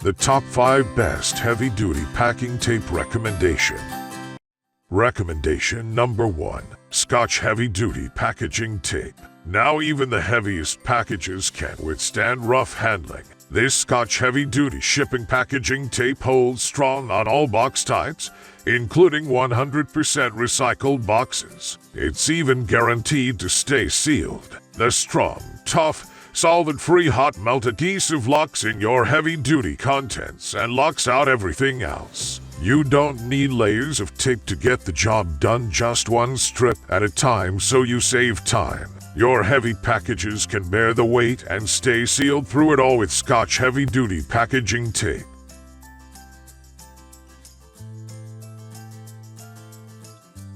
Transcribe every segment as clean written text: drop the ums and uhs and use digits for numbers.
The top 5 best heavy-duty packing tape recommendation. Recommendation number 1. SCOTCH Heavy-Duty Packaging Tape. Now even the heaviest packages can withstand rough handling. This SCOTCH heavy-duty shipping packaging tape holds strong on all box types, including 100% recycled boxes. It's even guaranteed to stay sealed. The strong, tough, solvent-free hot melt adhesive locks in your heavy-duty contents and locks out everything else. You don't need layers of tape to get the job done, just one strip at a time, so you save time. Your heavy packages can bear the weight and stay sealed through it all with SCOTCH heavy-duty packaging tape.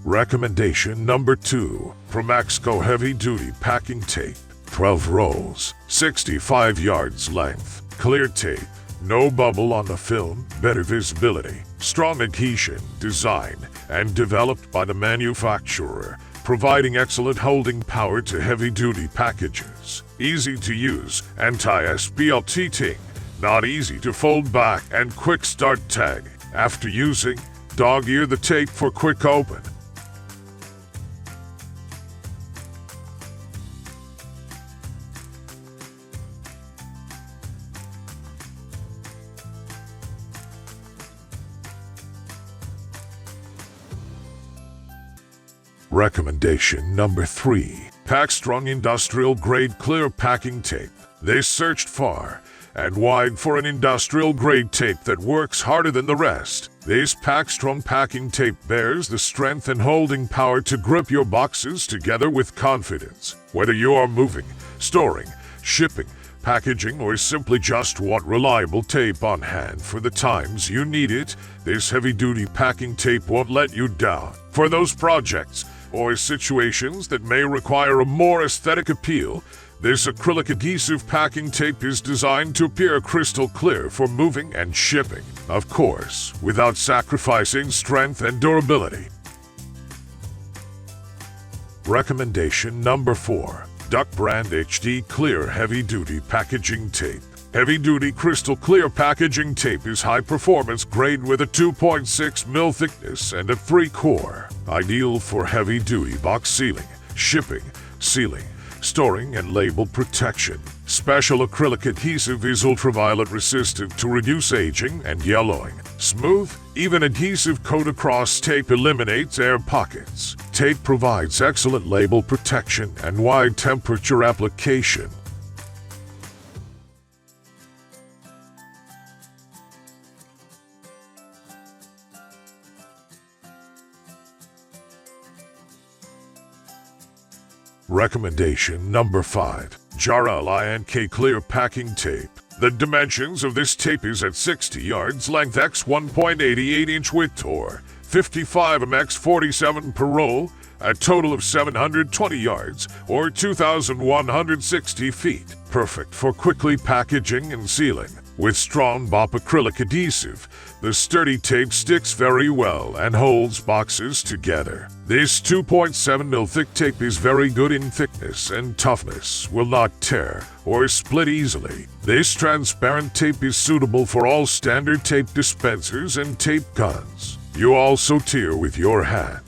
Recommendation number 2. PROMAXCO Heavy-Duty Packing Tape. 12 rolls, 65 yards length, clear tape, no bubble on the film, better visibility, strong adhesion, designed and developed by the manufacturer, providing excellent holding power to heavy-duty packages. Easy to use, anti-SPLT, not easy to fold back, and quick start tag. After using, dog-ear the tape for quick open. Recommendation number 3. PACKSTRONG Industrial Grade Clear Packing Tape. They searched far and wide for an industrial grade tape that works harder than the rest. This PACKSTRONG packing tape bears the strength and holding power to grip your boxes together with confidence. Whether you are moving, storing, shipping, packaging, or simply just want reliable tape on hand for the times you need it, this heavy-duty packing tape won't let you down. For those projects or situations that may require a more aesthetic appeal, this acrylic adhesive packing tape is designed to appear crystal clear for moving and shipping, of course, without sacrificing strength and durability. Recommendation number 4. Duck Brand HD Clear Heavy-Duty Packaging Tape. Heavy-duty crystal clear packaging tape is high-performance grade with a 2.6 mm thickness and a 3-core. Ideal for heavy-duty box sealing, shipping, sealing, storing, and label protection. Special acrylic adhesive is ultraviolet resistant to reduce aging and yellowing. Smooth, even adhesive coat across tape eliminates air pockets. Tape provides excellent label protection and wide temperature application. Recommendation number 5. JARLINK Clear Packing Tape. The dimensions of this tape is at 60 yards length x 1.88 inch width or 55 mm x 47 per roll, a total of 720 yards or 2,160 feet. Perfect for quickly packaging and sealing. With strong BOP acrylic adhesive, the sturdy tape sticks very well and holds boxes together. This 2.7 mm thick tape is very good in thickness and toughness, will not tear or split easily. This transparent tape is suitable for all standard tape dispensers and tape guns. You also tear with your hand.